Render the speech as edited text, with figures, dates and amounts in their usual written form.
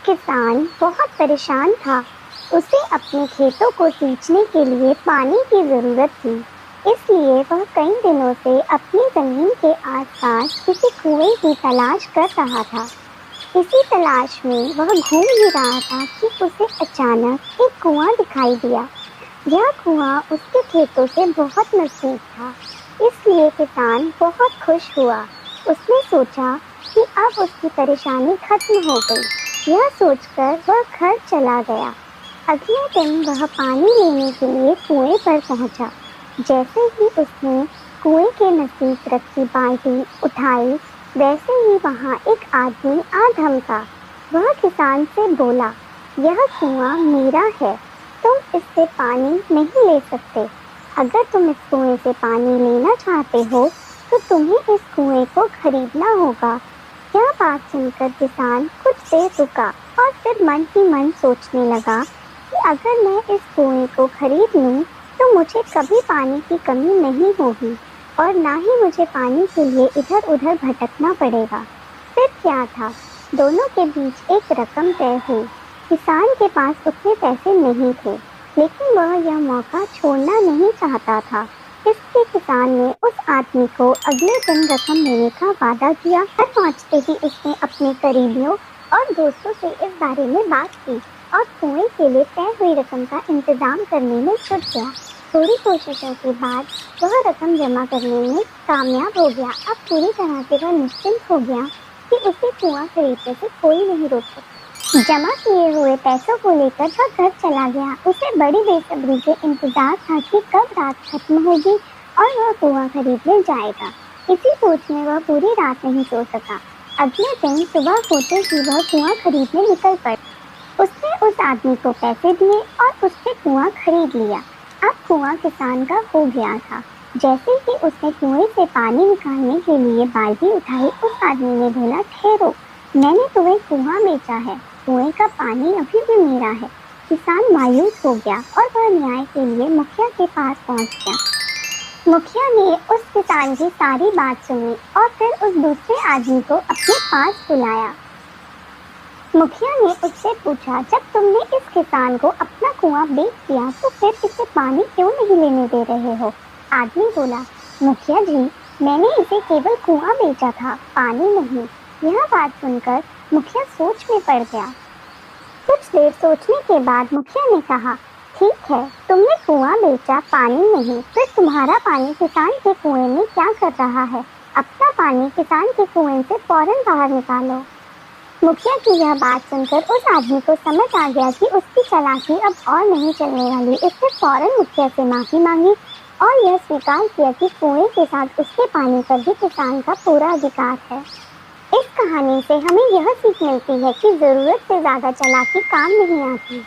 किसान बहुत परेशान था। उसे अपने खेतों को सींचने के लिए पानी की जरूरत थी। इसलिए वह कई दिनों से अपनी जमीन के आसपास किसी कुएं की तलाश कर रहा था। इसी तलाश में वह घूम ही रहा था कि उसे अचानक एक कुआं दिखाई दिया। यह कुआं उसके खेतों से बहुत नजदीक था, इसलिए किसान बहुत खुश हुआ। उसने सोचा कि अब उसकी परेशानी खत्म हो गई। यह सोचकर वह घर चला गया। अगले दिन वह पानी लेने के लिए कुएं पर पहुंचा। जैसे ही उसने कुएं के नजदीक रखी बाल्टी उठाई, वैसे ही वहां एक आदमी आ धमका। वह किसान से बोला, यह कुआं मेरा है, तुम इससे पानी नहीं ले सकते। अगर तुम इस कुएं से पानी लेना चाहते हो तो तुम्हें इस कुएं को खरीदना होगा। यह बात सुनकर किसान कुछ देर रुका और फिर मन ही मन सोचने लगा कि अगर मैं इस कुएं को खरीद लूं तो मुझे कभी पानी की कमी नहीं होगी और ना ही मुझे पानी के लिए इधर उधर भटकना पड़ेगा। फिर क्या था, दोनों के बीच एक रकम तय हुई। किसान के पास उतने पैसे नहीं थे, लेकिन वह यह मौका छोड़ना नहीं चाहता था। इसलिए किसान ने उस आदमी को अगले दिन रकम लेने का वादा किया। घर पहुंचते ही उसने अपने करीबियों और दोस्तों से इस बारे में बात की और कुएं के लिए तय हुई रकम का इंतजाम करने में जुट गया। थोड़ी कोशिशों के बाद वह रकम जमा करने में कामयाब हो गया। अब पूरी तरह से वह निश्चिंत हो गया कि उसे कुआं खरीदने से कोई नहीं रोक सकता। जमा किए हुए पैसों को लेकर वह घर चला गया। उसे बड़ी बेसब्री से इंतजार था कि कब रात खत्म होगी और वह कुआं खरीदने जाएगा। इसी सोच में वह पूरी रात नहीं सो सका। अगले दिन सुबह होते ही वह कुआं खरीदने निकल पड़ा। उसने उस आदमी को पैसे दिए और उससे कुआं खरीद लिया। अब कुआं किसान का हो गया था। जैसे ही उसने कुएं से पानी निकालने के लिए बाल्टी उठाई, उस आदमी ने बोला, ठहरो, मैंने तुम्हें कुआं बेचा है, कुएं का पानी अभी भी मेरा है। किसान मायूस हो गया और वह न्याय के लिए मुखिया के पास पहुंच गया। मुखिया ने उस किसान की सारी बात सुनी और फिर उस दूसरे आदमी को अपने पास बुलाया। मुखिया ने उससे पूछा, जब तुमने इस किसान को अपना कुआं बेच दिया तो फिर इसे पानी क्यों नहीं लेने दे रहे हो? आदमी बोला, मुखिया जी, मैंने इसे केवल कुआं बेचा था, पानी नहीं। यह बात सुनकर मुखिया सोच में पड़ गया। कुछ देर सोचने के बाद मुखिया ने कहा, ठीक है, तुमने कुआं बेचा, पानी नहीं, फिर तुम्हारा पानी किसान के कुएं में क्या कर रहा है? अपना पानी किसान के कुएं से फौरन बाहर निकालो। मुखिया की यह बात सुनकर उस आदमी को समझ आ गया कि उसकी चालाकी अब और नहीं चलने वाली। इसने फौरन मुखिया से माफी मांगी और यह स्वीकार किया कि कुएं के साथ उसके पानी पर भी किसान का पूरा अधिकार है। इस कहानी से हमें यह सीख मिलती है कि जरूरत से ज्यादा चालाकी काम नहीं आती।